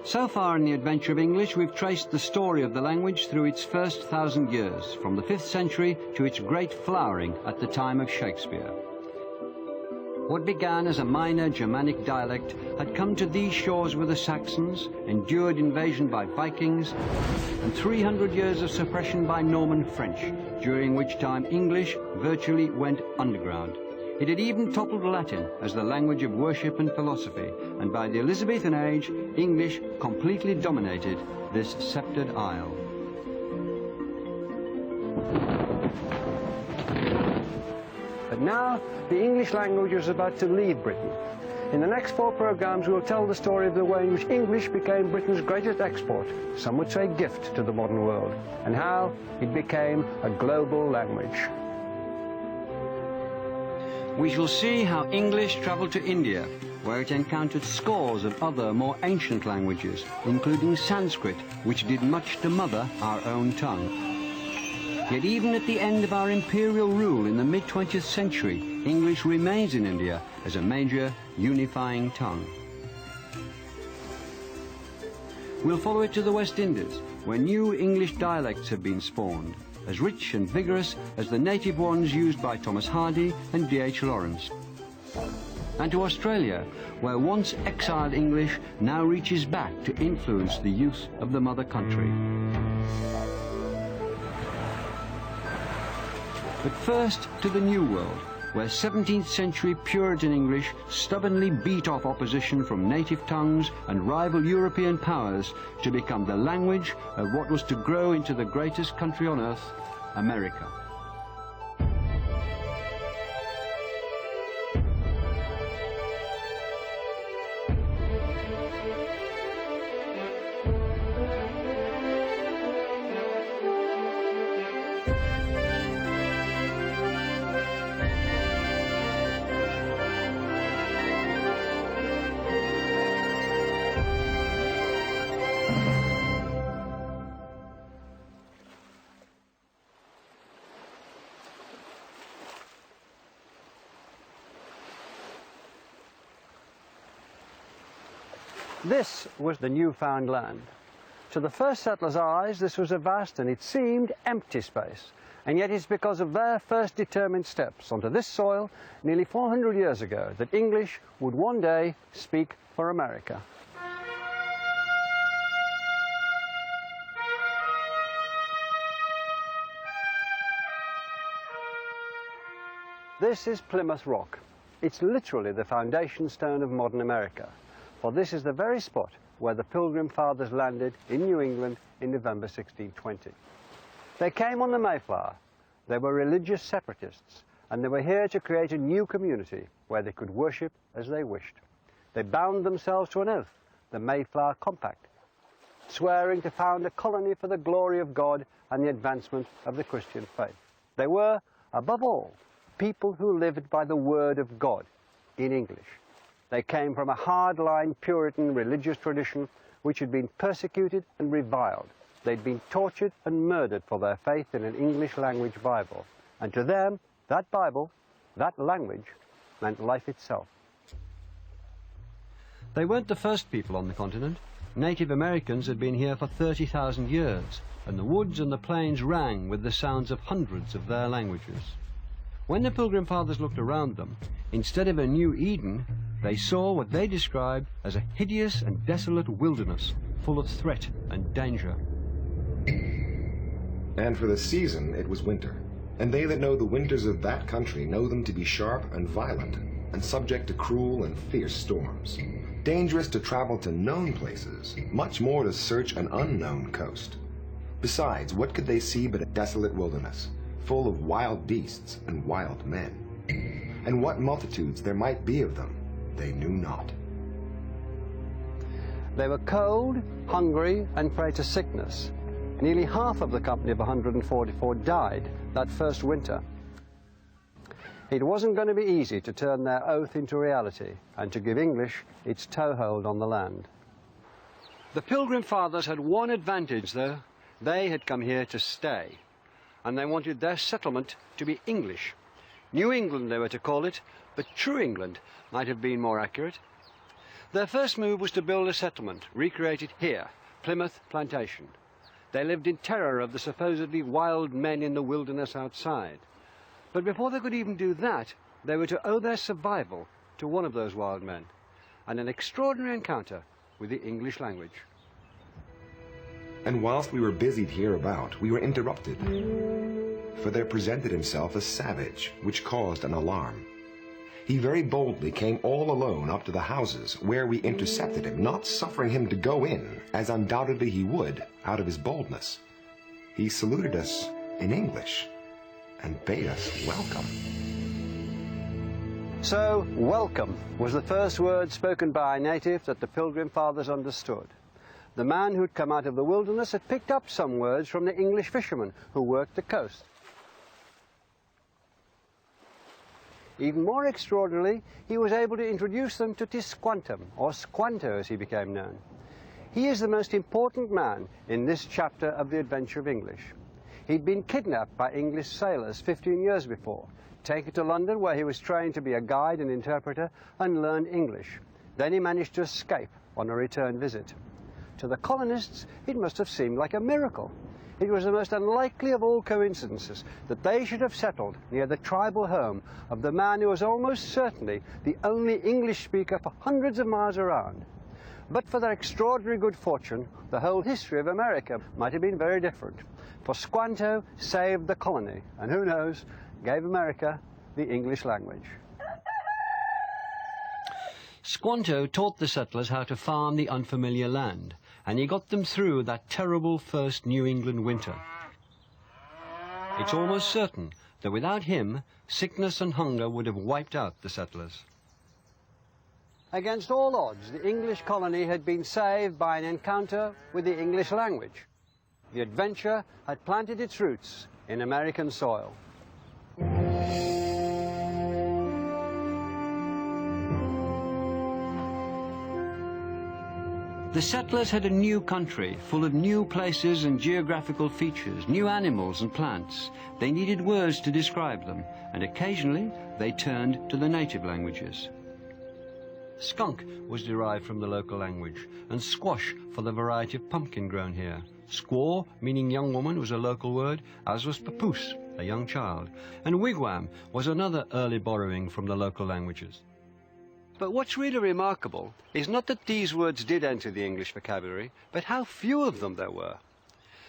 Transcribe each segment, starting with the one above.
So far in the adventure of English, we've traced the story of the language through its first 1,000 years, from the 5th century to its great flowering at the time of Shakespeare. What began as a minor Germanic dialect had come to these shores with the Saxons, endured invasion by Vikings, and 300 years of suppression by Norman French, during which time English virtually went underground. It had even toppled Latin as the language of worship and philosophy, and by the Elizabethan age, English completely dominated this sceptred isle. But now, the English language was about to leave Britain. In the next 4 programs, we'll tell the story of the way in which English became Britain's greatest export, some would say gift to the modern world, and how it became a global language. We shall see how English travelled to India, where it encountered scores of other more ancient languages, including Sanskrit, which did much to mother our own tongue. Yet even at the end of our imperial rule in the mid-20th century, English remains in India as a major unifying tongue. We'll follow it to the West Indies, where new English dialects have been spawned, as rich and vigorous as the native ones used by Thomas Hardy and D.H. Lawrence. And to Australia, where once exiled English now reaches back to influence the youth of the mother country. But first to the New World, where 17th century Puritan English stubbornly beat off opposition from native tongues and rival European powers to become the language of what was to grow into the greatest country on earth, America. This was the newfound land. To the first settlers' eyes, this was a vast and it seemed empty space. And yet it's because of their first determined steps onto this soil nearly 400 years ago that English would one day speak for America. This is Plymouth Rock. It's literally the foundation stone of modern America. For this is the very spot where the Pilgrim Fathers landed in New England in November 1620. They came on the Mayflower. They were religious separatists, and they were here to create a new community where they could worship as they wished. They bound themselves to an oath, the Mayflower Compact, swearing to found a colony for the glory of God and the advancement of the Christian faith. They were, above all, people who lived by the word of God in English. They came from a hard-line Puritan religious tradition which had been persecuted and reviled. They'd been tortured and murdered for their faith in an English language Bible. And to them, that Bible, that language, meant life itself. They weren't the first people on the continent. Native Americans had been here for 30,000 years, and the woods and the plains rang with the sounds of hundreds of their languages. When the Pilgrim Fathers looked around them, instead of a new Eden, they saw what they described as a hideous and desolate wilderness, full of threat and danger. And for the season it was winter, and they that know the winters of that country know them to be sharp and violent, and subject to cruel and fierce storms. Dangerous to travel to known places, much more to search an unknown coast. Besides, what could they see but a desolate wilderness, full of wild beasts and wild men? And what multitudes there might be of them, they knew not. They were cold, hungry, and prey to sickness. Nearly half of the company of 144 died that first winter. It wasn't going to be easy to turn their oath into reality and to give English its toehold on the land. The Pilgrim Fathers had one advantage, though. They had come here to stay, and they wanted their settlement to be English. New England, they were to call it, but True England might have been more accurate. Their first move was to build a settlement, recreated here, Plymouth Plantation. They lived in terror of the supposedly wild men in the wilderness outside. But before they could even do that, they were to owe their survival to one of those wild men, and an extraordinary encounter with the English language. And whilst we were busied hereabout, we were interrupted, for there presented himself a savage, which caused an alarm. He very boldly came all alone up to the houses, where we intercepted him, not suffering him to go in, as undoubtedly he would, out of his boldness. He saluted us in English, and bade us welcome. So, welcome was the first word spoken by a native that the Pilgrim Fathers understood. The man who'd come out of the wilderness had picked up some words from the English fishermen who worked the coast. Even more extraordinarily, he was able to introduce them to Squantum, or Squanto as he became known. He is the most important man in this chapter of the adventure of English. He'd been kidnapped by English sailors 15 years before, taken to London where he was trained to be a guide and interpreter and learned English. Then he managed to escape on a return visit. To the colonists, it must have seemed like a miracle. It was the most unlikely of all coincidences that they should have settled near the tribal home of the man who was almost certainly the only English speaker for hundreds of miles around. But for their extraordinary good fortune, the whole history of America might have been very different. For Squanto saved the colony, and who knows, gave America the English language. Squanto taught the settlers how to farm the unfamiliar land, and he got them through that terrible first New England winter. It's almost certain that without him, sickness and hunger would have wiped out the settlers. Against all odds, the English colony had been saved by an encounter with the English language. The adventure had planted its roots in American soil. The settlers had a new country, full of new places and geographical features, new animals and plants. They needed words to describe them, and occasionally they turned to the native languages. Skunk was derived from the local language, and squash for the variety of pumpkin grown here. Squaw, meaning young woman, was a local word, as was papoose, a young child, and wigwam was another early borrowing from the local languages. But what's really remarkable is not that these words did enter the English vocabulary, but how few of them there were.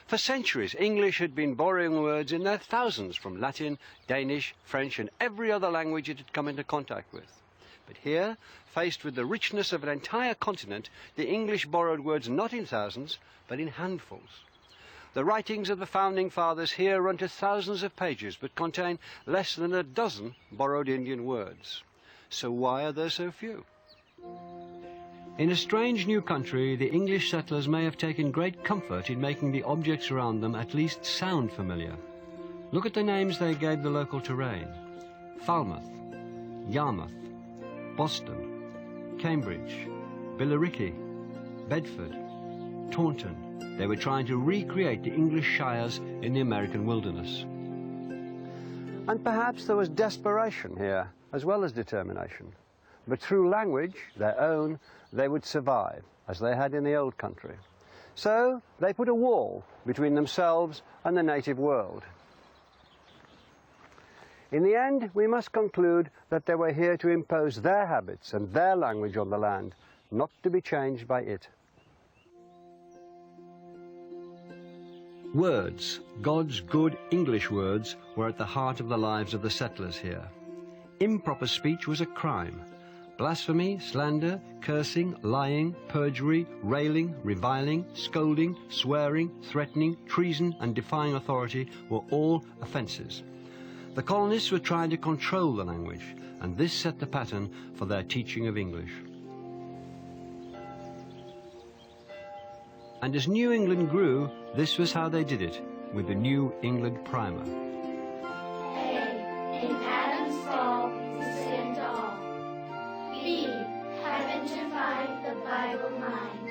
For centuries, English had been borrowing words in their thousands from Latin, Danish, French, and every other language it had come into contact with. But here, faced with the richness of an entire continent, the English borrowed words not in thousands, but in handfuls. The writings of the Founding Fathers here run to thousands of pages, but contain less than a dozen borrowed Indian words. So why are there so few? In a strange new country, the English settlers may have taken great comfort in making the objects around them at least sound familiar. Look at the names they gave the local terrain: Falmouth, Yarmouth, Boston, Cambridge, Billericay, Bedford, Taunton. They were trying to recreate the English shires in the American wilderness. And perhaps there was desperation here, as well as determination. But through language, their own, they would survive, as they had in the old country. So they put a wall between themselves and the native world. In the end, we must conclude that they were here to impose their habits and their language on the land, not to be changed by it. Words, God's good English words, were at the heart of the lives of the settlers here. Improper speech was a crime. Blasphemy, slander, cursing, lying, perjury, railing, reviling, scolding, swearing, threatening, treason, and defying authority were all offences. The colonists were trying to control the language, and this set the pattern for their teaching of English. And as New England grew, this was how they did it, with the New England Primer. A. In Adam's fall, the sin to all. B. Heaven to find the Bible mind.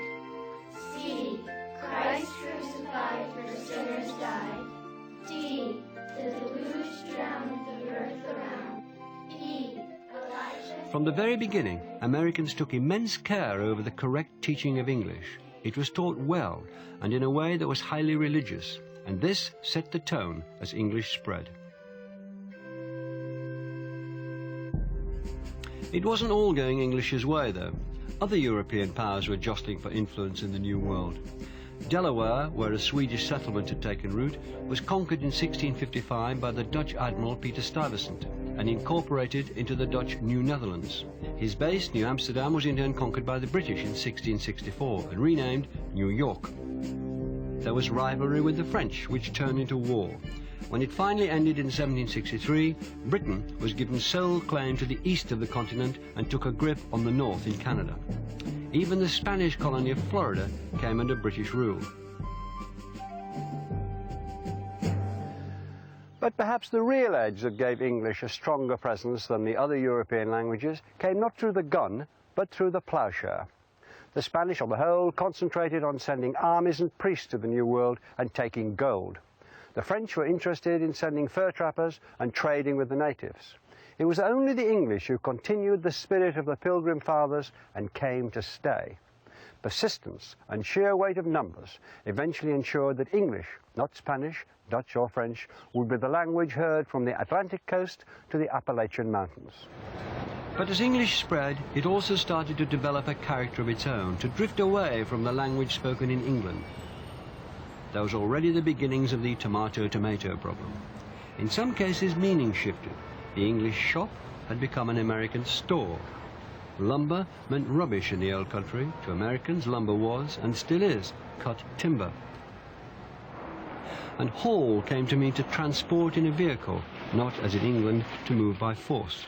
C. Christ crucified for sinners died. D. The deluge drowned the earth around. E. Elijah From the very beginning, Americans took immense care over the correct teaching of English. It was taught well and in a way that was highly religious, and this set the tone as English spread. It wasn't all going English's way, though. Other European powers were jostling for influence in the New World. Delaware, where a Swedish settlement had taken root, was conquered in 1655 by the Dutch admiral Peter Stuyvesant and incorporated into the Dutch New Netherlands. His base, New Amsterdam, was in turn conquered by the British in 1664 and renamed New York. There was rivalry with the French, which turned into war. When it finally ended in 1763, Britain was given sole claim to the east of the continent and took a grip on the north in Canada. Even the Spanish colony of Florida came under British rule. But perhaps the real edge that gave English a stronger presence than the other European languages came not through the gun, but through the ploughshare. The Spanish, on the whole, concentrated on sending armies and priests to the New World and taking gold. The French were interested in sending fur trappers and trading with the natives. It was only the English who continued the spirit of the Pilgrim Fathers and came to stay. Persistence and sheer weight of numbers eventually ensured that English, not Spanish, Dutch or French, would be the language heard from the Atlantic coast to the Appalachian Mountains. But as English spread, it also started to develop a character of its own, to drift away from the language spoken in England. There was already the beginnings of the tomato-tomato problem. In some cases, meaning shifted. The English shop had become an American store. Lumber meant rubbish in the old country. To Americans, lumber was, and still is, cut timber. And haul came to mean to transport in a vehicle, not, as in England, to move by force.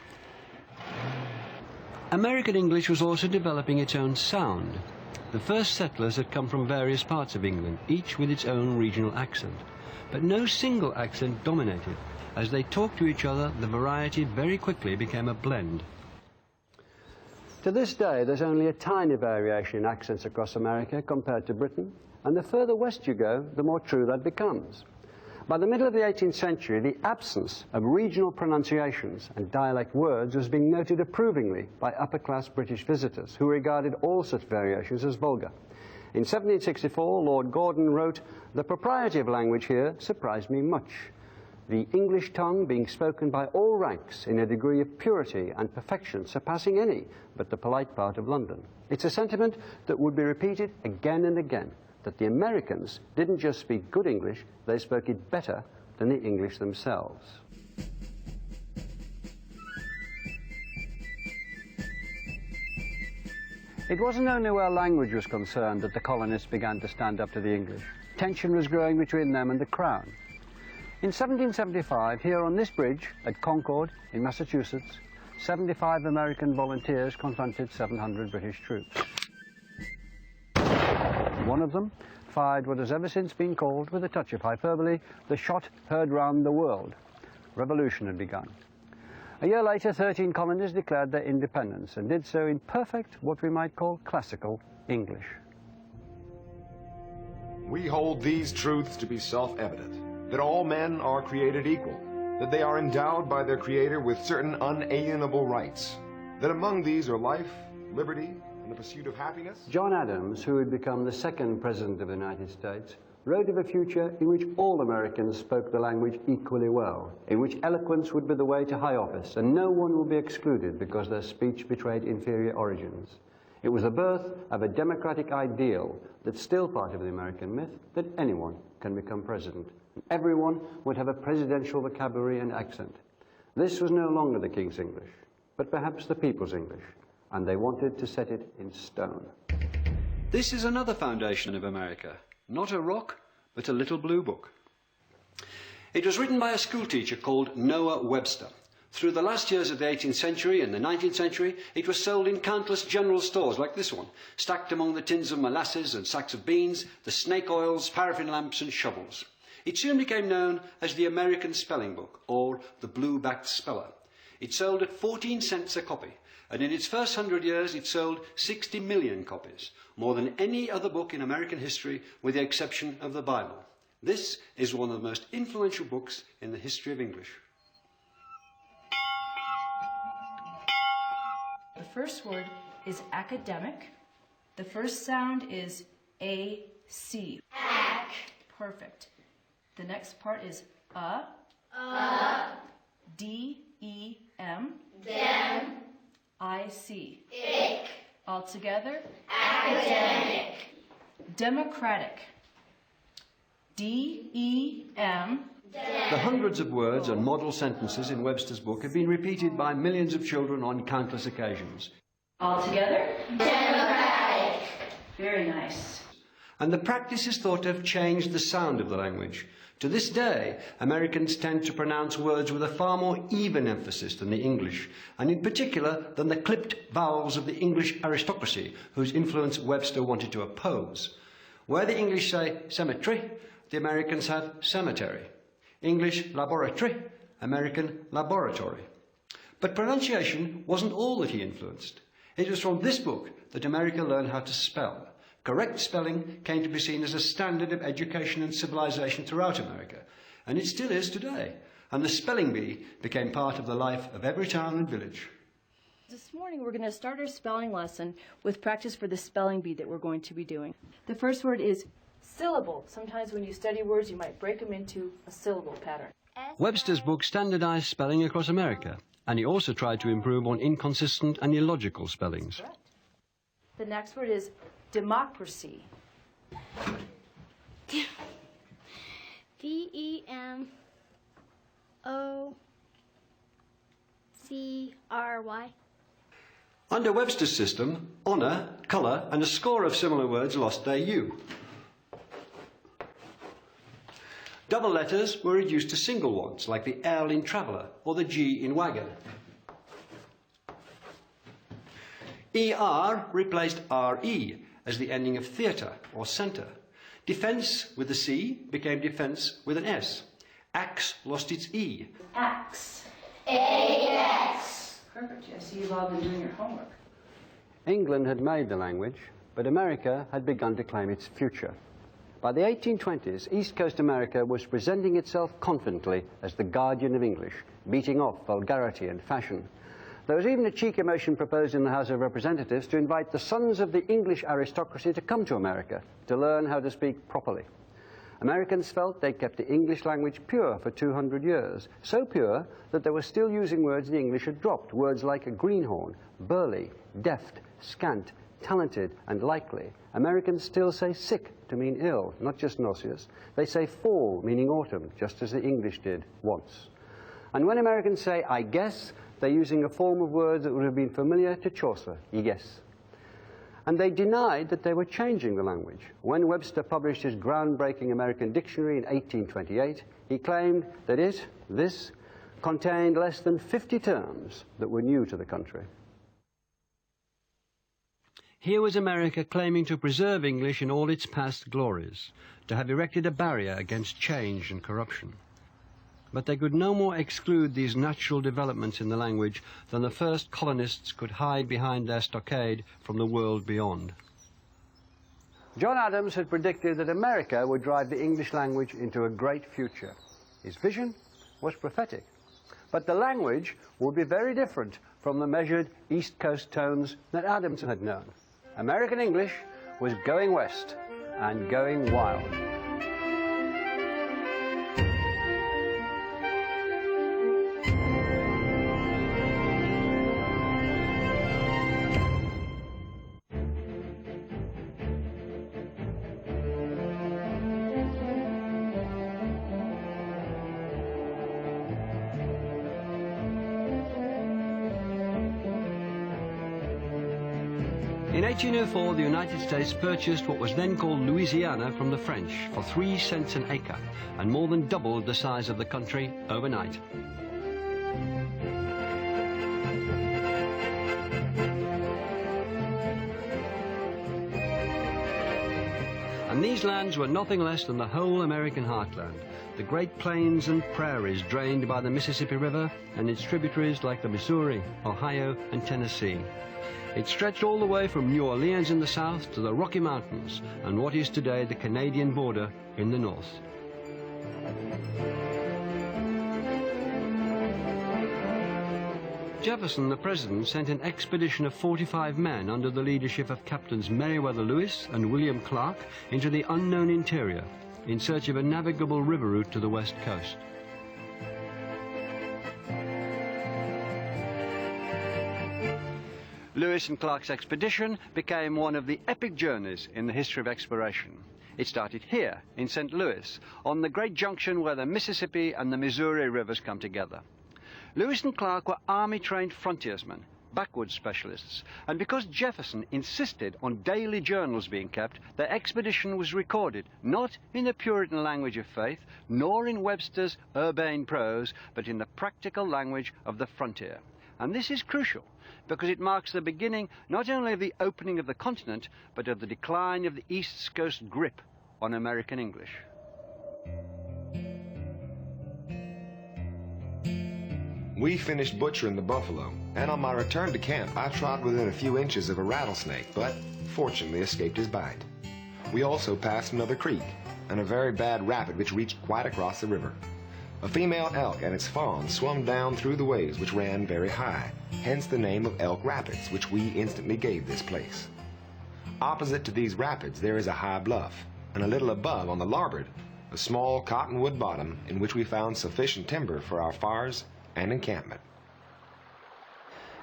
American English was also developing its own sound. The first settlers had come from various parts of England, each with its own regional accent. But no single accent dominated. As they talked to each other, the variety very quickly became a blend. To this day, there's only a tiny variation in accents across America compared to Britain, and the further west you go, the more true that becomes. By the middle of the 18th century, the absence of regional pronunciations and dialect words was being noted approvingly by upper-class British visitors, who regarded all such variations as vulgar. In 1764, Lord Gordon wrote, "The propriety of language here surprised me much. The English tongue being spoken by all ranks in a degree of purity and perfection surpassing any but the polite part of London." It's a sentiment that would be repeated again and again, that the Americans didn't just speak good English, they spoke it better than the English themselves. It wasn't only where language was concerned that the colonists began to stand up to the English. Tension was growing between them and the Crown. In 1775, here on this bridge at Concord in Massachusetts, 75 American volunteers confronted 700 British troops. One of them fired what has ever since been called, with a touch of hyperbole, the shot heard round the world. Revolution had begun. A year later, 13 colonies declared their independence and did so in perfect, what we might call classical, English. We hold these truths to be self-evident, that all men are created equal, that they are endowed by their Creator with certain unalienable rights, that among these are life, liberty, and the pursuit of happiness. John Adams, who had become the second President of the United States, wrote of a future in which all Americans spoke the language equally well, in which eloquence would be the way to high office, and no one would be excluded because their speech betrayed inferior origins. It was the birth of a democratic ideal that's still part of the American myth, that anyone can become president. Everyone would have a presidential vocabulary and accent. This was no longer the King's English, but perhaps the people's English, and they wanted to set it in stone. This is another foundation of America. Not a rock, but a little blue book. It was written by a schoolteacher called Noah Webster. Through the last years of the 18th century and the 19th century, it was sold in countless general stores like this one, stacked among the tins of molasses and sacks of beans, the snake oils, paraffin lamps and shovels. It soon became known as the American Spelling Book, or the Blue-Backed Speller. It sold at 14 cents a copy, and in its first 100 years it sold 60 million copies, more than any other book in American history with the exception of the Bible. This is one of the most influential books in the history of English. first word is academic. The first sound is A-C. Ac. Perfect. The next part is D-E-M. Dem. I-C. Ick. All together. Academic. Democratic. D-E-M. The hundreds of words and model sentences in Webster's book have been repeated by millions of children on countless occasions. All together. Democratic. Very nice. And the practice is thought to have changed the sound of the language. To this day, Americans tend to pronounce words with a far more even emphasis than the English, and in particular than the clipped vowels of the English aristocracy, whose influence Webster wanted to oppose. Where the English say cemetery, the Americans have cemetery. English laboratory, American laboratory. But pronunciation wasn't all that he influenced. It was from this book that America learned how to spell. Correct spelling came to be seen as a standard of education and civilization throughout America, and it still is today. And the spelling bee became part of the life of every town and village. This morning we're going to start our spelling lesson with practice for the spelling bee that we're going to be doing. The first word is syllable. Sometimes when you study words, you might break them into a syllable pattern. Webster's book standardized spelling across America, and he also tried to improve on inconsistent and illogical spellings. Correct. The next word is democracy. D-E-M-O-C-R-Y. Under Webster's system, honour, colour, and a score of similar words lost their U. Double letters were reduced to single ones, like the L in traveller or the G in wagon. ER replaced RE as the ending of theatre or centre. Defence with a C became defence with an S. Axe lost its E. Axe. A-X. Perfect. I see you've all been doing your homework. England had made the language, but America had begun to claim its future. By the 1820s, East Coast America was presenting itself confidently as the guardian of English, beating off vulgarity and fashion. There was even a cheeky motion proposed in the House of Representatives to invite the sons of the English aristocracy to come to America to learn how to speak properly. Americans felt they kept the English language pure for 200 years, so pure that they were still using words the English had dropped, words like greenhorn, burly, deft, scant, talented, and likely. Americans still say sick to mean ill, not just nauseous. They say fall, meaning autumn, just as the English did once. And when Americans say I guess, they're using a form of words that would have been familiar to Chaucer, I guess. And they denied that they were changing the language. When Webster published his groundbreaking American dictionary in 1828, he claimed that this, contained less than 50 terms that were new to the country. Here was America claiming to preserve English in all its past glories, to have erected a barrier against change and corruption. But they could no more exclude these natural developments in the language than the first colonists could hide behind their stockade from the world beyond. John Adams had predicted that America would drive the English language into a great future. His vision was prophetic. But the language would be very different from the measured East Coast tones that Adams had known. American English was going west and going wild. In 1804, the United States purchased what was then called Louisiana from the French for 3 cents an acre, and more than doubled the size of the country overnight. And these lands were nothing less than the whole American heartland, the great plains and prairies drained by the Mississippi River and its tributaries like the Missouri, Ohio, and Tennessee. It stretched all the way from New Orleans in the south to the Rocky Mountains and what is today the Canadian border in the north. Jefferson, the president, sent an expedition of 45 men under the leadership of Captains Meriwether Lewis and William Clark into the unknown interior in search of a navigable river route to the west coast. Lewis and Clark's expedition became one of the epic journeys in the history of exploration. It started here in St. Louis, on the great junction where the Mississippi and the Missouri rivers come together. Lewis and Clark were army-trained frontiersmen, backwoods specialists, and because Jefferson insisted on daily journals being kept, their expedition was recorded not in the Puritan language of faith, nor in Webster's urbane prose, but in the practical language of the frontier. And this is crucial, because it marks the beginning not only of the opening of the continent, but of the decline of the East Coast grip on American English. We finished butchering the buffalo, and on my return to camp, I trod within a few inches of a rattlesnake, but fortunately escaped his bite. We also passed another creek, and a very bad rapid which reached quite across the river. A female elk and its fawn swum down through the waves which ran very high, hence the name of Elk Rapids, which we instantly gave this place. Opposite to these rapids there is a high bluff, and a little above on the larboard, a small cottonwood bottom in which we found sufficient timber for our fires and encampment.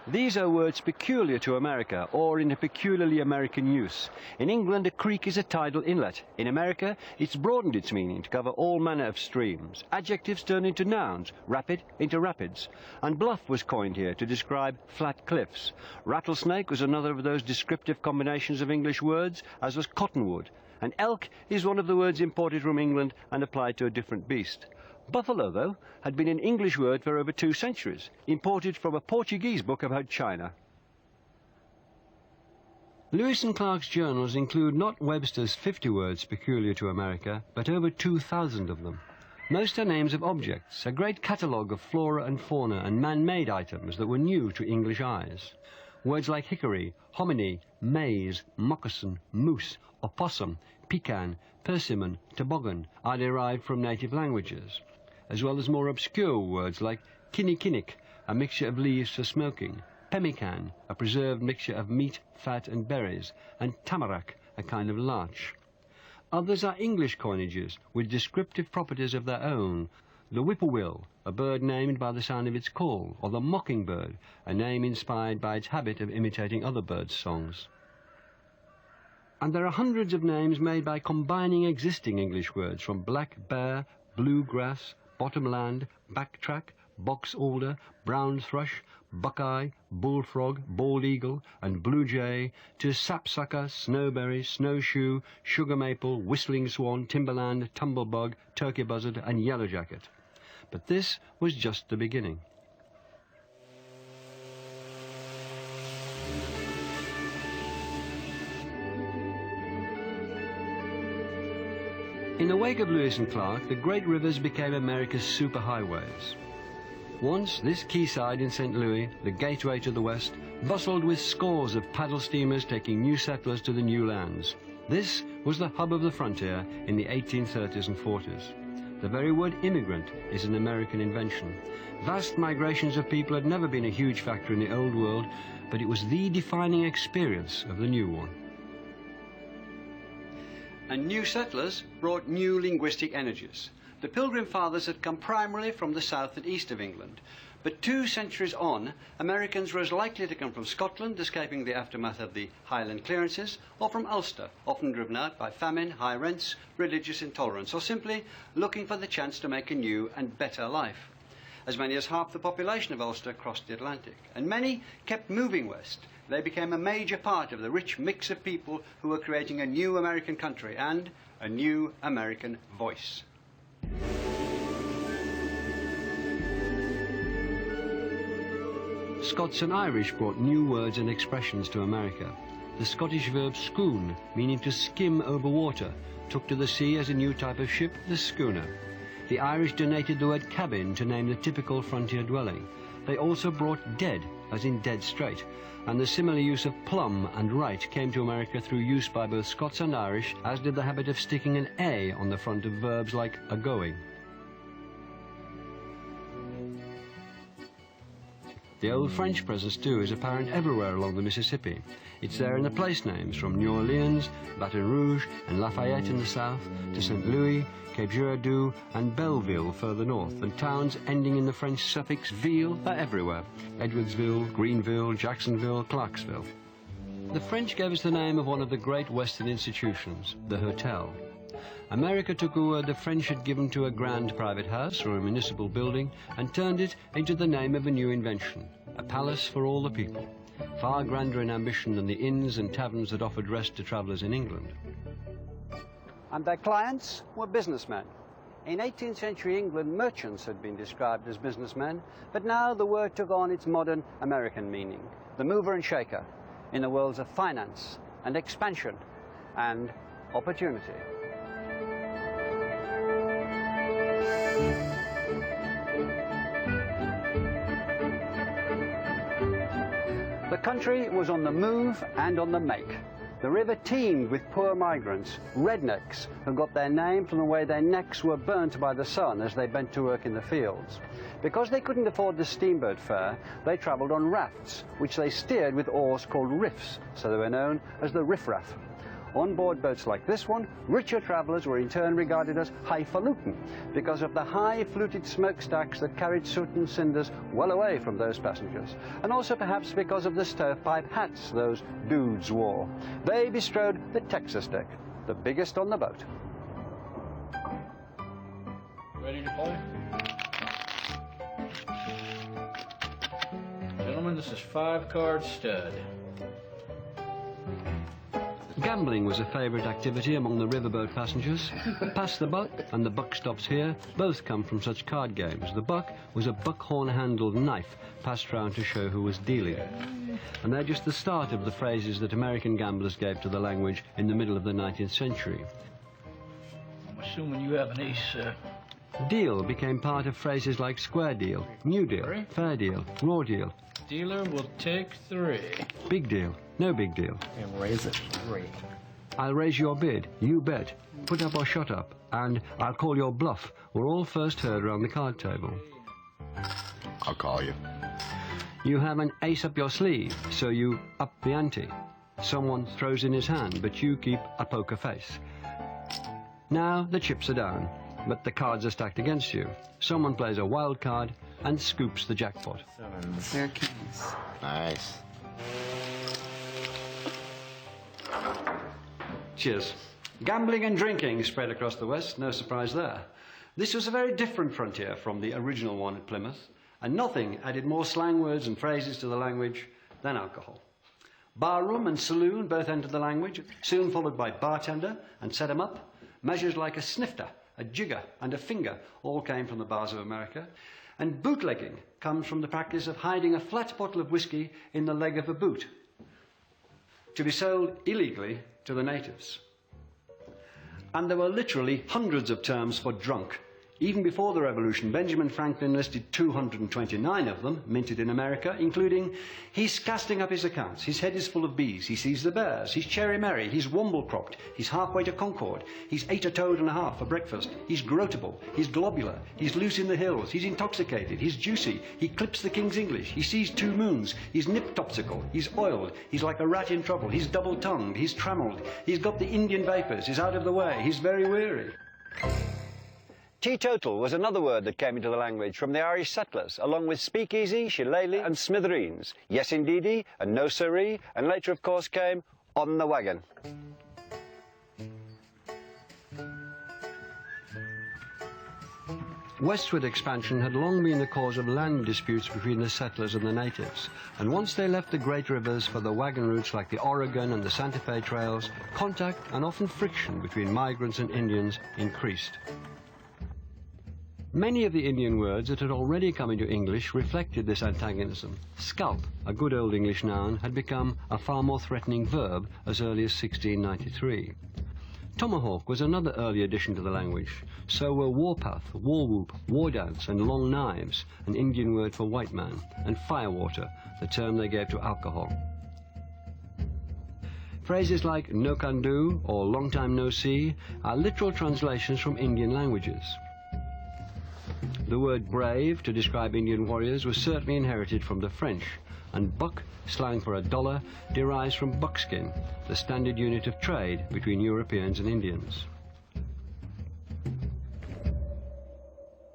These are words peculiar to America, or in a peculiarly American use. In England, a creek is a tidal inlet. In America, it's broadened its meaning to cover all manner of streams. Adjectives turn into nouns, rapid into rapids. And bluff was coined here to describe flat cliffs. Rattlesnake was another of those descriptive combinations of English words, as was cottonwood. And elk is one of the words imported from England and applied to a different beast. Buffalo, though, had been an English word for over 2 centuries, imported from a Portuguese book about China. Lewis and Clark's journals include not Webster's 50 words peculiar to America, but over 2,000 of them. Most are names of objects, a great catalogue of flora and fauna and man-made items that were new to English eyes. Words like hickory, hominy, maize, moccasin, moose, opossum, pecan, persimmon, toboggan are derived from native languages, as well as more obscure words like kinnikinnick, a mixture of leaves for smoking, pemmican, a preserved mixture of meat, fat and berries, and tamarack, a kind of larch. Others are English coinages with descriptive properties of their own. The whippoorwill, a bird named by the sound of its call, or the mockingbird, a name inspired by its habit of imitating other birds' songs. And there are hundreds of names made by combining existing English words from black bear, bluegrass, bottomland, backtrack, box alder, brown thrush, buckeye, bullfrog, bald eagle, and blue jay, to sapsucker, snowberry, snowshoe, sugar maple, whistling swan, timberland, tumblebug, turkey buzzard, and yellow jacket. But this was just the beginning. In the wake of Lewis and Clark, the great rivers became America's superhighways. Once, this quayside in St. Louis, the gateway to the west, bustled with scores of paddle steamers taking new settlers to the new lands. This was the hub of the frontier in the 1830s and 40s. The very word immigrant is an American invention. Vast migrations of people had never been a huge factor in the old world, but it was the defining experience of the new one. And new settlers brought new linguistic energies. The Pilgrim Fathers had come primarily from the south and east of England, but 2 centuries on, Americans were as likely to come from Scotland, escaping the aftermath of the Highland clearances, or from Ulster, often driven out by famine, high rents, religious intolerance, or simply looking for the chance to make a new and better life. As many as half the population of Ulster crossed the Atlantic, and many kept moving west. They became a major part of the rich mix of people who were creating a new American country and a new American voice. Scots and Irish brought new words and expressions to America. The Scottish verb schoon, meaning to skim over water, took to the sea as a new type of ship, the schooner. The Irish donated the word cabin to name the typical frontier dwelling. They also brought dead, as in dead straight, and the similar use of plumb and right came to America through use by both Scots and Irish, as did the habit of sticking an A on the front of verbs like a-going. The old French presence too is apparent everywhere along the Mississippi. It's there in the place names from New Orleans, Baton Rouge and Lafayette in the south, to St. Louis, Cape Girardeau and Belleville further north, and towns ending in the French suffix ville are everywhere. Edwardsville, Greenville, Jacksonville, Clarksville. The French gave us the name of one of the great Western institutions, the hotel. America took a word the French had given to a grand private house or a municipal building and turned it into the name of a new invention, a palace for all the people, far grander in ambition than the inns and taverns that offered rest to travellers in England. And their clients were businessmen. In 18th century England, merchants had been described as businessmen, but now the word took on its modern American meaning, the mover and shaker, in the worlds of finance and expansion and opportunity. The country was on the move and on the make. The river teemed with poor migrants, rednecks, who got their name from the way their necks were burnt by the sun as they bent to work in the fields. Because they couldn't afford the steamboat fare, they travelled on rafts, which they steered with oars called riffs, so they were known as the riffraff. On board boats like this one, richer travellers were in turn regarded as highfalutin because of the high fluted smokestacks that carried soot and cinders well away from those passengers, and also perhaps because of the stovepipe hats those dudes wore. They bestrode the Texas deck, the biggest on the boat. Ready to play? Gentlemen, this is 5-card stud. Gambling was a favourite activity among the riverboat passengers. Pass the buck and the buck stops here both come from such card games. The buck was a buckhorn-handled knife passed round to show who was dealing. And they're just the start of the phrases that American gamblers gave to the language in the middle of the 19th century. I'm assuming you have an ace. Deal became part of phrases like square deal, new deal, fair deal, raw deal. Dealer will take 3. Big deal, no big deal. And raise it 3. I'll raise your bid, you bet, put up or shut up, and I'll call your bluff were all first heard around the card table. I'll call you. You have an ace up your sleeve, so you up the ante. Someone throws in his hand, but you keep a poker face. Now the chips are down, but the cards are stacked against you. Someone plays a wild card and scoops the jackpot. 7s. They're kings. Nice. Cheers. Gambling and drinking spread across the West, no surprise there. This was a very different frontier from the original one at Plymouth, and nothing added more slang words and phrases to the language than alcohol. Barroom and saloon both entered the language, soon followed by bartender and set 'em up. Measures like a snifter, a jigger and a finger all came from the bars of America. And bootlegging comes from the practice of hiding a flat bottle of whiskey in the leg of a boot to be sold illegally to the natives. And there were literally hundreds of terms for drunk. Even before the Revolution, Benjamin Franklin listed 229 of them, minted in America, including, he's casting up his accounts, his head is full of bees, he sees the bears, he's cherry merry, he's womble-cropped, he's halfway to Concord, he's ate a toad and a half for breakfast, he's grotable, he's globular, he's loose in the hills, he's intoxicated, he's juicy, he clips the King's English, he sees 2 moons, he's nip-topsical, he's oiled, he's like a rat in trouble, he's double-tongued, he's trammelled, he's got the Indian vapors, he's out of the way, he's very weary. Teetotal was another word that came into the language from the Irish settlers, along with speakeasy, shillelagh and smithereens, yes indeedy and no siree, and later of course came on the wagon. Westward expansion had long been the cause of land disputes between the settlers and the natives, and once they left the great rivers for the wagon routes like the Oregon and the Santa Fe trails, contact and often friction between migrants and Indians increased. Many of the Indian words that had already come into English reflected this antagonism. Scalp, a good old English noun, had become a far more threatening verb as early as 1693. Tomahawk was another early addition to the language. So were warpath, war whoop, war dance, and long knives, an Indian word for white man, and firewater, the term they gave to alcohol. Phrases like no can do or long time no see are literal translations from Indian languages. The word brave to describe Indian warriors was certainly inherited from the French, and buck, slang for $1, derives from buckskin, the standard unit of trade between Europeans and Indians.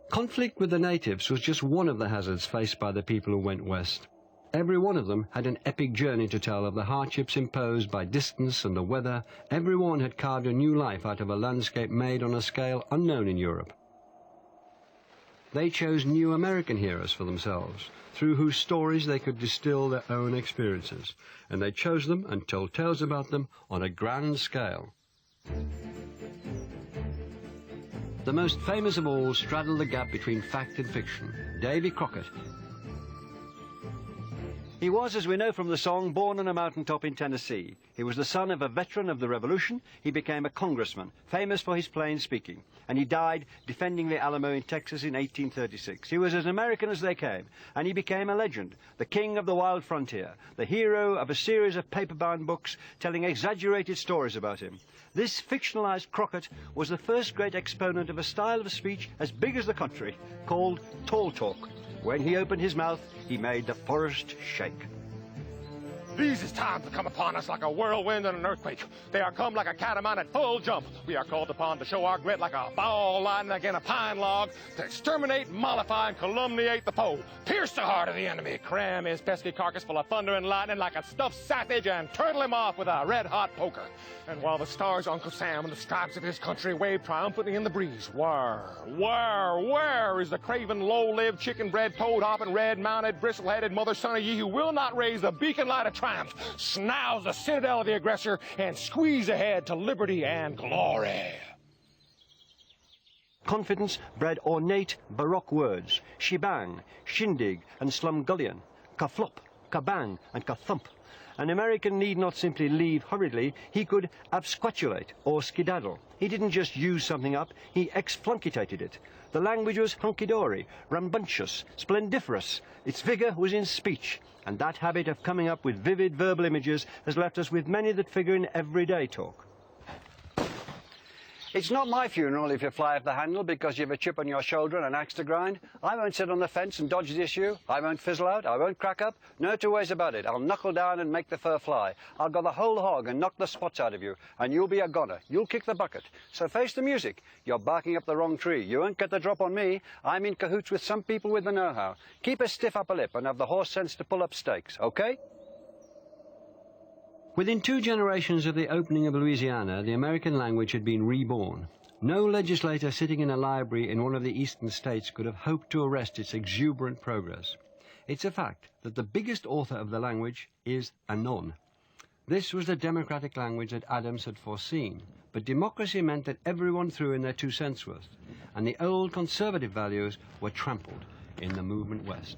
Conflict with the natives was just one of the hazards faced by the people who went west. Every one of them had an epic journey to tell of the hardships imposed by distance and the weather. Every one had carved a new life out of a landscape made on a scale unknown in Europe. They chose new American heroes for themselves, through whose stories they could distill their own experiences, and they chose them and told tales about them on a grand scale. The most famous of all straddled the gap between fact and fiction, Davy Crockett. He was, as we know from the song, born on a mountaintop in Tennessee. He was the son of a veteran of the Revolution. He became a congressman, famous for his plain speaking, and he died defending the Alamo in Texas in 1836. He was as American as they came, and he became a legend, the king of the wild frontier, the hero of a series of paper-bound books telling exaggerated stories about him. This fictionalized Crockett was the first great exponent of a style of speech as big as the country, called tall talk. When he opened his mouth, he made the forest shake. These is times to come upon us like a whirlwind and an earthquake. They are come like a catamount at full jump. We are called upon to show our grit like a ball lightning against a pine log, to exterminate, mollify, and calumniate the foe. Pierce the heart of the enemy, cram his pesky carcass full of thunder and lightning like a stuffed sausage, and turtle him off with a red-hot poker. And while the stars of Uncle Sam and the stripes of his country wave triumphantly in the breeze, where is the craven, low-lived, chicken-bred, toad-hopping, red-mounted, bristle-headed mother-son of ye who will not raise the beacon light of triumph, snouse the citadel of the aggressor, and squeeze ahead to liberty and glory? Confidence bred ornate Baroque words, shebang, shindig, and slumgullion, kaflop, kabang, and kathump. An American need not simply leave hurriedly, he could absquatulate or skedaddle. He didn't just use something up, he exflunkitated it. The language was hunky-dory, rambunctious, splendiferous. Its vigor was in speech, and that habit of coming up with vivid verbal images has left us with many that figure in everyday talk. It's not my funeral if you fly off the handle because you have a chip on your shoulder and an axe to grind. I won't sit on the fence and dodge the issue. I won't fizzle out. I won't crack up. No two ways about it. I'll knuckle down and make the fur fly. I'll go the whole hog and knock the spots out of you, and you'll be a goner. You'll kick the bucket. So face the music. You're barking up the wrong tree. You won't get the drop on me. I'm in cahoots with some people with the know-how. Keep a stiff upper lip and have the horse sense to pull up stakes, okay? Within 2 generations of the opening of Louisiana, the American language had been reborn. No legislator sitting in a library in one of the eastern states could have hoped to arrest its exuberant progress. It's a fact that the biggest author of the language is a non. This was the democratic language that Adams had foreseen, but democracy meant that everyone threw in their 2 cents worth, and the old conservative values were trampled in the movement west.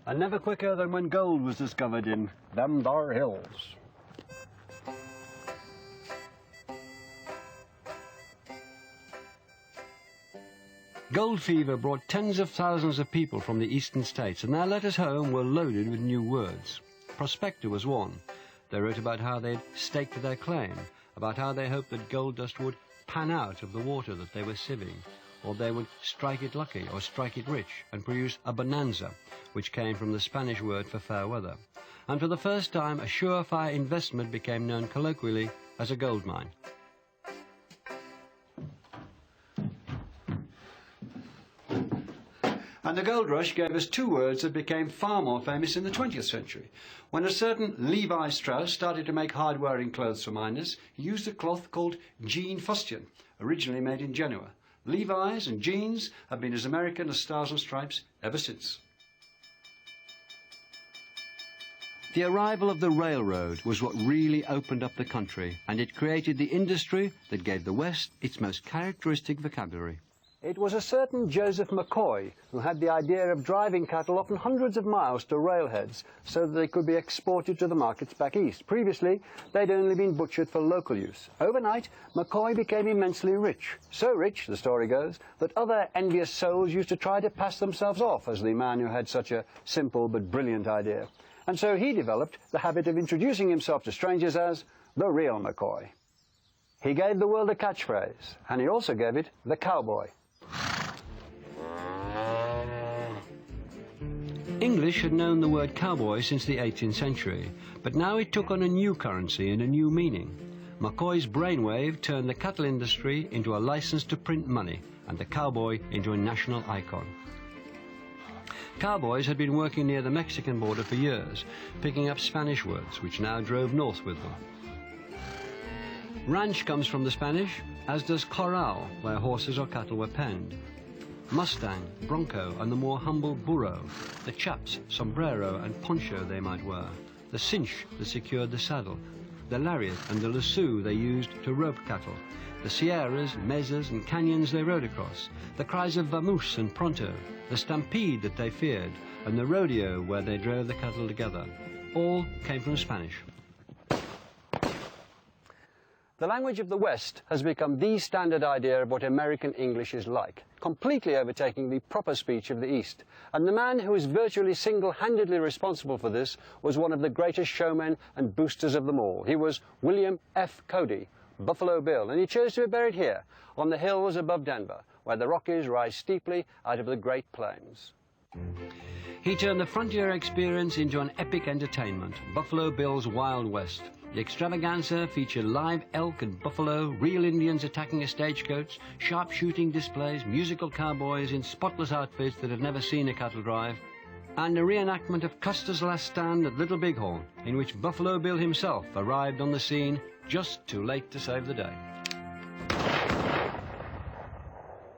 And never quicker than when gold was discovered in them thar hills. Gold fever brought tens of thousands of people from the eastern states, and their letters home were loaded with new words. Prospector was one. They wrote about how they'd staked their claim, about how they hoped that gold dust would pan out of the water that they were sieving, or they would strike it lucky or strike it rich and produce a bonanza, which came from the Spanish word for fair weather. And for the first time, a surefire investment became known colloquially as a gold mine. And the gold rush gave us 2 words that became far more famous in the 20th century. When a certain Levi Strauss started to make hard-wearing clothes for miners, he used a cloth called jean fustian, originally made in Genoa. Levi's and jeans have been as American as Stars and Stripes ever since. The arrival of the railroad was what really opened up the country, and it created the industry that gave the West its most characteristic vocabulary. It was a certain Joseph McCoy who had the idea of driving cattle often hundreds of miles to railheads so that they could be exported to the markets back east. Previously, they'd only been butchered for local use. Overnight, McCoy became immensely rich. So rich, the story goes, that other envious souls used to try to pass themselves off as the man who had such a simple but brilliant idea. And so he developed the habit of introducing himself to strangers as the real McCoy. He gave the world a catchphrase, and he also gave it the cowboy. English had known the word cowboy since the 18th century, but now it took on a new currency and a new meaning. McCoy's brainwave turned the cattle industry into a license to print money and the cowboy into a national icon. Cowboys had been working near the Mexican border for years, picking up Spanish words, which now drove north with them. Ranch comes from the Spanish, as does corral, where horses or cattle were penned. Mustang, bronco, and the more humble burro, the chaps, sombrero, and poncho they might wear, the cinch that secured the saddle, the lariat and the lasso they used to rope cattle, the sierras, mesas, and canyons they rode across, the cries of vamoose and pronto, the stampede that they feared, and the rodeo where they drove the cattle together, all came from Spanish. The language of the West has become the standard idea of what American English is like, completely overtaking the proper speech of the East. And the man who is virtually single-handedly responsible for this was one of the greatest showmen and boosters of them all. He was William F. Cody, Buffalo Bill, and he chose to be buried here, on the hills above Denver, where the Rockies rise steeply out of the Great Plains. He turned the frontier experience into an epic entertainment, Buffalo Bill's Wild West. The extravaganza featured live elk and buffalo, real Indians attacking a stagecoach, sharpshooting displays, musical cowboys in spotless outfits that had never seen a cattle drive, and a reenactment of Custer's last stand at Little Bighorn, in which Buffalo Bill himself arrived on the scene just too late to save the day.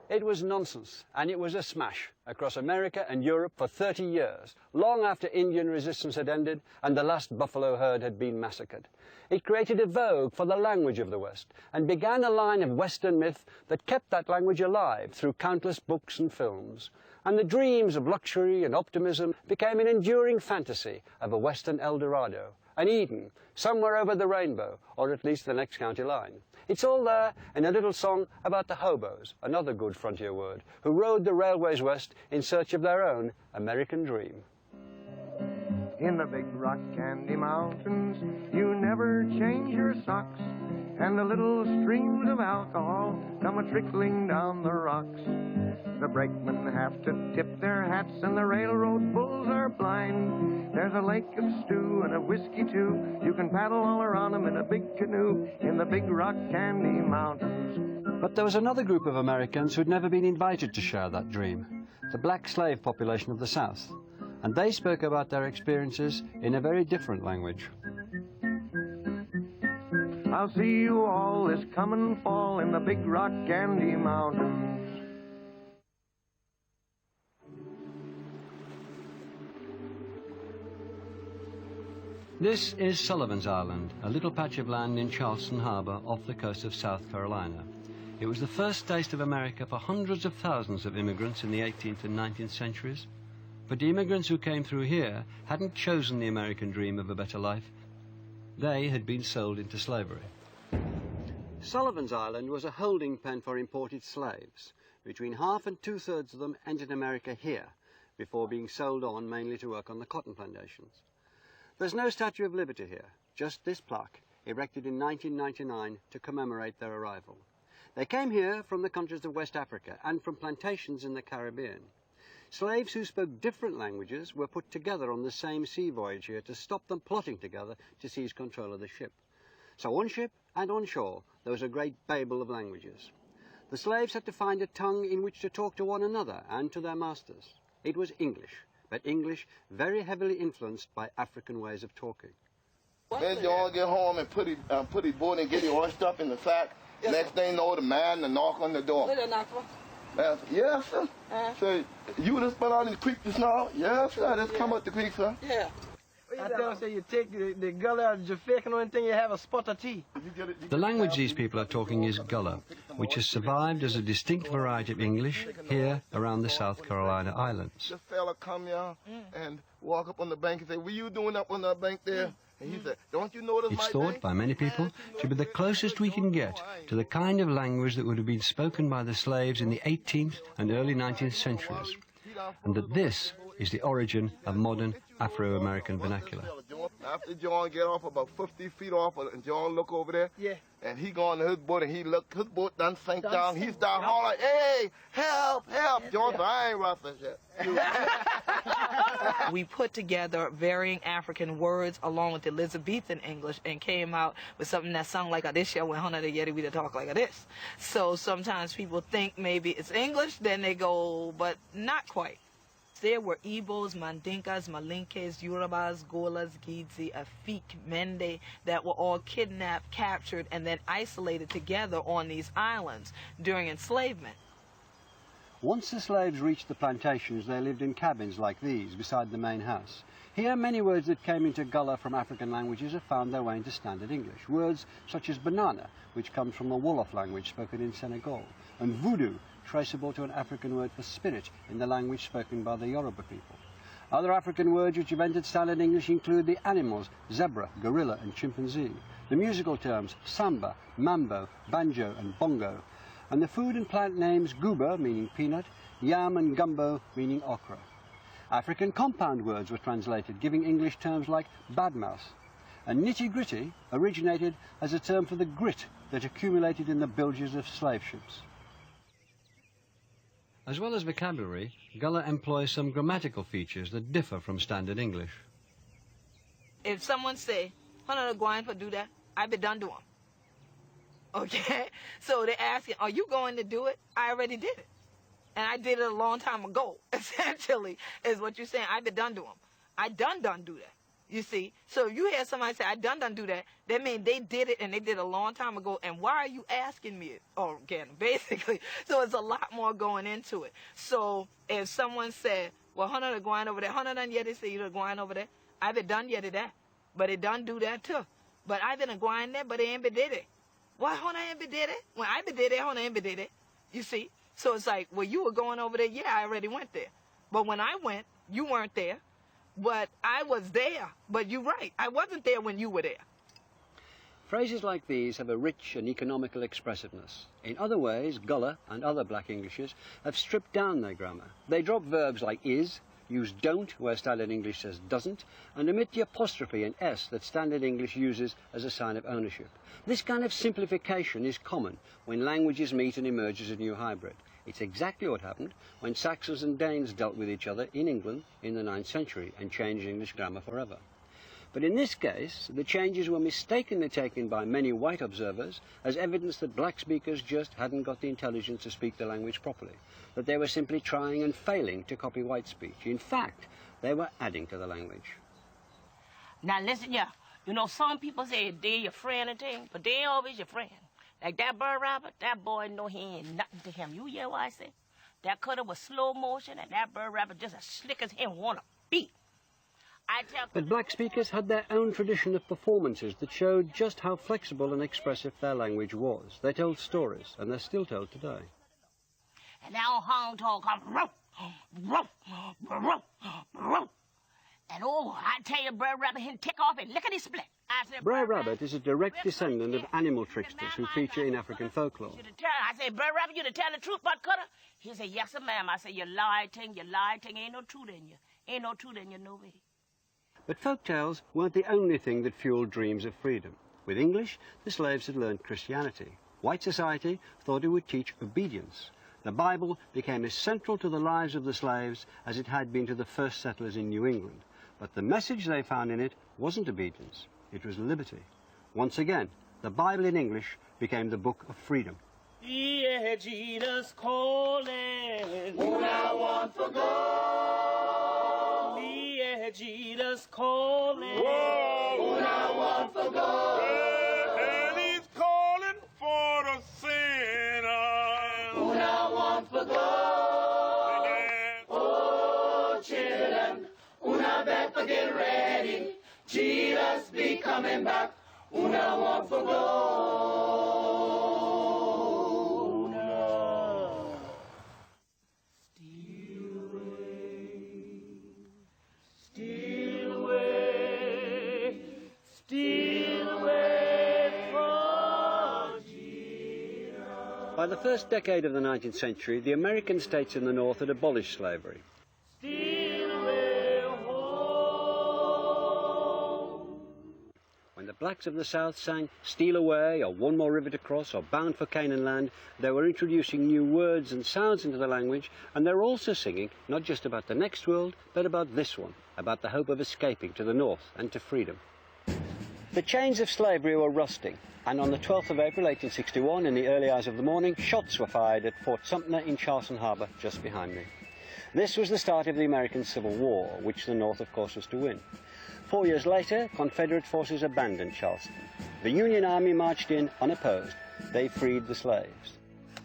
It was nonsense, and it was a smash across America and Europe for 30 years, long after Indian resistance had ended and the last buffalo herd had been massacred. It created a vogue for the language of the West and began a line of Western myth that kept that language alive through countless books and films. And the dreams of luxury and optimism became an enduring fantasy of a Western El Dorado, an Eden, somewhere over the rainbow, or at least the next county line. It's all there in a little song about the hobos, another good frontier word, who rode the railways west in search of their own American dream. In the big rock candy mountains, you never change your socks, and the little streams of alcohol come a-trickling down the rocks. The brakemen have to tip their hats, and the railroad bulls are blind. There's a lake of stew and of whiskey, too. You can paddle all around them in a big canoe in the big rock candy mountains. But there was another group of Americans who'd never been invited to share that dream, the black slave population of the South. And they spoke about their experiences in a very different language. I'll see you all this coming fall in the big rock candy mountains. This is Sullivan's Island, a little patch of land in Charleston Harbor off the coast of South Carolina. It was the first taste of America for hundreds of thousands of immigrants in the 18th and 19th centuries. But the immigrants who came through here hadn't chosen the American dream of a better life. They had been sold into slavery. Sullivan's Island was a holding pen for imported slaves. Between half and two-thirds of them entered America here, before being sold on mainly to work on the cotton plantations. There's no Statue of Liberty here, just this plaque, erected in 1999 to commemorate their arrival. They came here from the countries of West Africa and from plantations in the Caribbean. Slaves who spoke different languages were put together on the same sea voyage here to stop them plotting together to seize control of the ship. So on ship and on shore, there was a great babel of languages. The slaves had to find a tongue in which to talk to one another and to their masters. It was English, but English very heavily influenced by African ways of talking. Then you all get home and put his board and get it all stuff in the sack. Yes, next thing you know, the man and knock on the door. Yes, sir. So you just been out in the creek just now? Yes, sir. Just come up the creek, sir. Yeah. I tell you, you take the gully out of your face and anything, you have a spot of tea. The language these people are talking is Gullah, which has survived as a distinct variety of English here around the South Carolina islands. This fella come here and walk up on the bank and say, what are you doing up on that bank there? And he said, don't you notice it's thought by many people to be the closest we can get to the kind of language that would have been spoken by the slaves in the 18th and early 19th centuries, and that this is the origin of modern Afro-American vernacular. after John get off about 50 feet off, and John look over there. Yeah. And he go into his boat, and he look, his boat done sank down. He start hollering, hey, help, help. John said, I ain't rough as yet. We put together varying African words along with Elizabethan English and came out with something that sounded like a this year when Hana the Yeti we talk like a this. So sometimes people think maybe it's English, then they go, but not quite. There were Igbos, Mandinkas, Malinkes, Yorubas, Golas, Gidzi, Afik, Mende that were all kidnapped, captured, and then isolated together on these islands during enslavement. Once the slaves reached the plantations, they lived in cabins like these beside the main house. Here, many words that came into Gullah from African languages have found their way into standard English. Words such as banana, which comes from the Wolof language spoken in Senegal, and voodoo, traceable to an African word for spirit in the language spoken by the Yoruba people. Other African words which have entered standard English include the animals zebra, gorilla and chimpanzee, the musical terms samba, mambo, banjo and bongo, and the food and plant names guba, meaning peanut, yam and gumbo, meaning okra. African compound words were translated, giving English terms like badmouse. And nitty-gritty originated as a term for the grit that accumulated in the bilges of slave ships. As well as vocabulary, Gullah employs some grammatical features that differ from standard English. If someone say, "Hana going to do that," I be done to them. Okay? So they asking, "Are you going to do it?" I already did it. And I did it a long time ago, essentially, is what you're saying. I be done to them. I done do that. You see? So if you hear somebody say, I done do that, that means they did it and they did it a long time ago. And why are you asking me it? Oh, again, basically. So it's a lot more going into it. So if someone said, well, Hunter going over there, Hunter done yet, they say you're going over there. I been done yet that. But it done do that too. But I been going there, but they ain't been did it. Why Hunter ain't been did it? When I been did it, Hunter ain't been did it. You see? So it's like, well, you were going over there. Yeah, I already went there. But when I went, you weren't there. But I was there. But you're right. I wasn't there when you were there. Phrases like these have a rich and economical expressiveness. In other ways, Gullah and other black Englishes have stripped down their grammar. They drop verbs like is, use don't where standard English says doesn't, and omit the apostrophe and s that standard English uses as a sign of ownership. This kind of simplification is common when languages meet and emerge as a new hybrid. It's exactly what happened when Saxons and Danes dealt with each other in England in the 9th century and changed English grammar forever. But in this case, the changes were mistakenly taken by many white observers as evidence that black speakers just hadn't got the intelligence to speak the language properly, that they were simply trying and failing to copy white speech. In fact, they were adding to the language. Now listen, yeah, you know, some people say they're your friend and thing, but they ain't always your friend. Like that bird rabbit, that boy know he ain't nothing to him. You hear what I say? That cutter was slow motion, and that bird rabbit just as slick as him wanna beat. But black speakers had their own tradition of performances that showed just how flexible and expressive their language was. They told stories, and they're still told today. And now Hong Tong come, rope, rope, rope, rope. And oh, I tell you, bird rabbit, he'll take off and lickety split. Brer Rabbit is a direct descendant of animal tricksters who feature in African folklore. I say, Brer Rabbit, you to tell the truth about Cutter? He said, yes, sir, ma'am. I say, you lie, ting, ain't no truth in you. Ain't no truth in you, no way. But folk tales weren't the only thing that fueled dreams of freedom. With English, the slaves had learned Christianity. White society thought it would teach obedience. The Bible became as central to the lives of the slaves as it had been to the first settlers in New England. But the message they found in it wasn't obedience. It was liberty. Once again, the Bible in English became the book of freedom. Yeah, Jesus calling. Who I want to go. Yeah, Jesus calling. Whoa. Who I want to go. And he's calling for the sinner. Who I want to go. Oh, children, una better get ready. Jesus be coming back. Una want to go. Una. Steal away from Jesus. By the first decade of the 19th century, the American states in the North had abolished slavery. Steal away home. blacks of the South sang "Steal Away" or "One More River to Cross" or "Bound for Canaan Land," they were introducing new words and sounds into the language, and they were also singing not just about the next world, but about this one, about the hope of escaping to the north and to freedom. The chains of slavery were rusting, and on the 12th of April 1861, in the early hours of the morning, shots were fired at Fort Sumter in Charleston Harbor, just behind me. This was the start of the American Civil War, which the North, of course, was to win. 4 years later, Confederate forces abandoned Charleston. The Union Army marched in unopposed. They freed the slaves.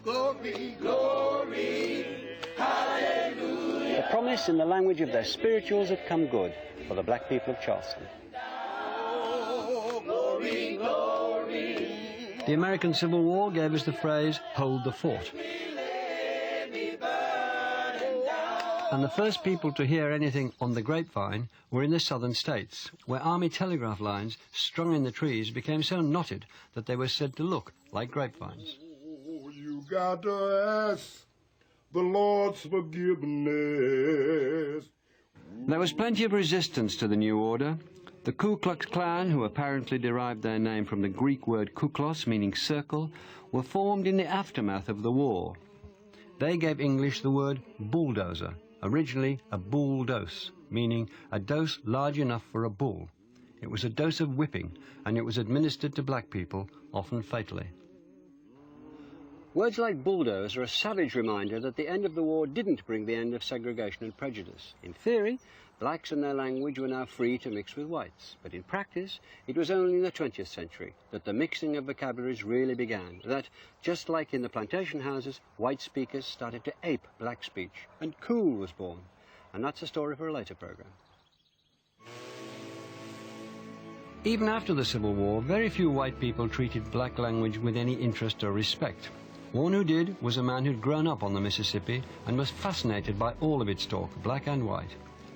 Glory, glory, hallelujah. The promise in the language of their spirituals had come good for the black people of Charleston. Glory, glory. The American Civil War gave us the phrase, "Hold the fort." And the first people to hear anything on the grapevine were in the southern states, where army telegraph lines strung in the trees became so knotted that they were said to look like grapevines. Oh, you got to ask the Lord's forgiveness. There was plenty of resistance to the new order. The Ku Klux Klan, who apparently derived their name from the Greek word kuklos, meaning circle, were formed in the aftermath of the war. They gave English the word bulldozer, originally a bull dose, meaning a dose large enough for a bull. It was a dose of whipping, and it was administered to black people, often fatally. Words like bulldoze are a savage reminder that the end of the war didn't bring the end of segregation and prejudice. In theory, blacks and their language were now free to mix with whites, but in practice, it was only in the 20th century that the mixing of vocabularies really began, that, just like in the plantation houses, white speakers started to ape black speech, and cool was born. And that's a story for a later program. Even after the Civil War, very few white people treated black language with any interest or respect. One who did was a man who'd grown up on the Mississippi and was fascinated by all of its talk, black and white.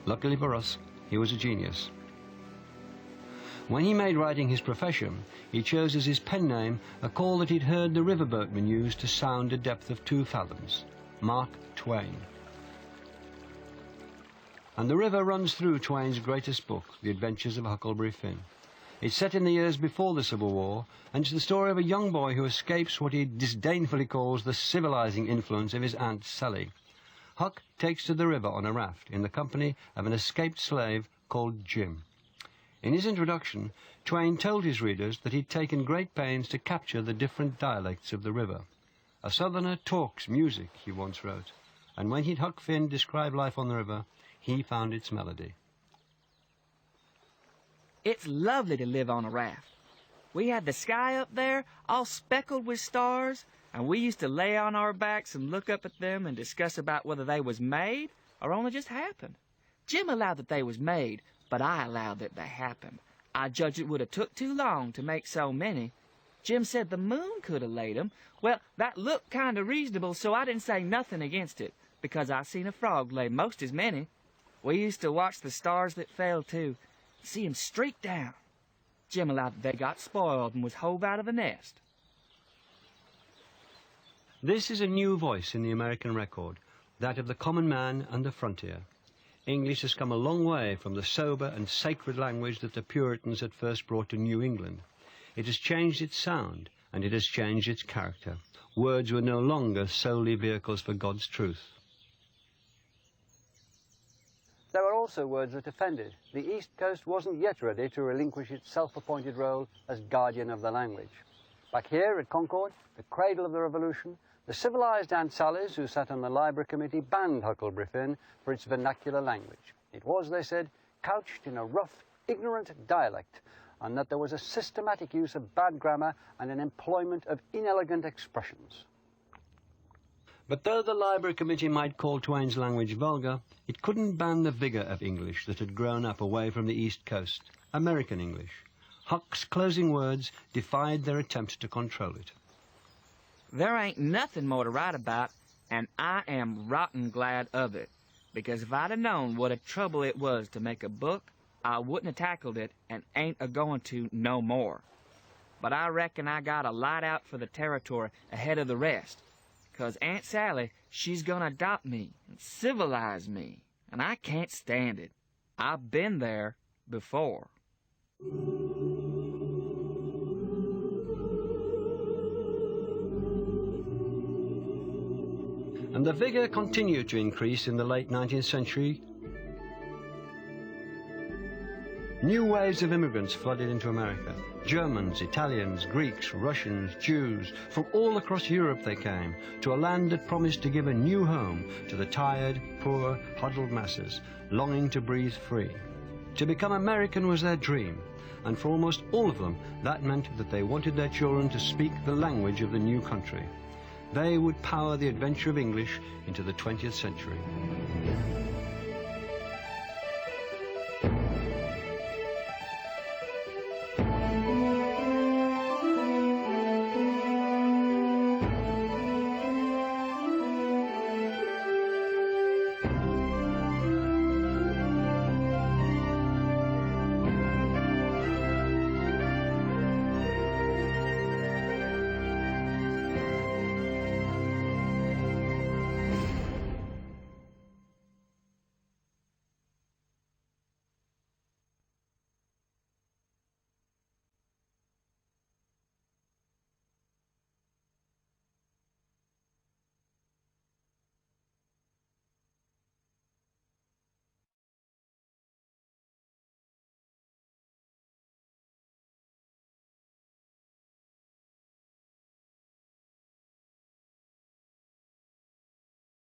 Luckily for us, he was a genius. When he made writing his profession, he chose as his pen name a call that he'd heard the riverboatmen use to sound a depth of 2 fathoms, Mark Twain. And the river runs through Twain's greatest book, The Adventures of Huckleberry Finn. It's set in the years before the Civil War, and it's the story of a young boy who escapes what he disdainfully calls the civilizing influence of his Aunt Sally. Huck takes to the river on a raft in the company of an escaped slave called Jim. In his introduction, Twain told his readers that he'd taken great pains to capture the different dialects of the river. "A southerner talks music," he once wrote, and when he'd Huck Finn describe life on the river, he found its melody. It's lovely to live on a raft. We had the sky up there, all speckled with stars, and we used to lay on our backs and look up at them and discuss about whether they was made or only just happened. Jim allowed that they was made, but I allowed that they happened. I judged it would have took too long to make so many. Jim said the moon could have laid 'em. Well, that looked kind of reasonable, so I didn't say nothing against it, because I seen a frog lay most as many. We used to watch the stars that fell, too, see 'em streak down. Jim allowed that they got spoiled and was hove out of the nest. This is a new voice in the American record, that of the common man and the frontier. English has come a long way from the sober and sacred language that the Puritans had first brought to New England. It has changed its sound, and it has changed its character. Words were no longer solely vehicles for God's truth. There were also words that offended. The East Coast wasn't yet ready to relinquish its self-appointed role as guardian of the language. Back here at Concord, the cradle of the Revolution, the civilized Aunt Sallies, who sat on the Library Committee, banned Huckleberry Finn for its vernacular language. It was, they said, couched in a rough, ignorant dialect, and that there was a systematic use of bad grammar and an employment of inelegant expressions. But though the Library Committee might call Twain's language vulgar, it couldn't ban the vigour of English that had grown up away from the East Coast, American English. Huck's closing words defied their attempt to control it. There ain't nothing more to write about, and I am rotten glad of it, because if I'd have known what a trouble it was to make a book, I wouldn't have tackled it and ain't a-going to no more. But I reckon I got a light out for the territory ahead of the rest, 'cause Aunt Sally, she's gonna adopt me and civilize me, and I can't stand it. I've been there before. And the vigour continued to increase in the late 19th century. New waves of immigrants flooded into America. Germans, Italians, Greeks, Russians, Jews, from all across Europe they came to a land that promised to give a new home to the tired, poor, huddled masses, longing to breathe free. To become American was their dream, and for almost all of them that meant that they wanted their children to speak the language of the new country. They would power the adventure of English into the 20th century.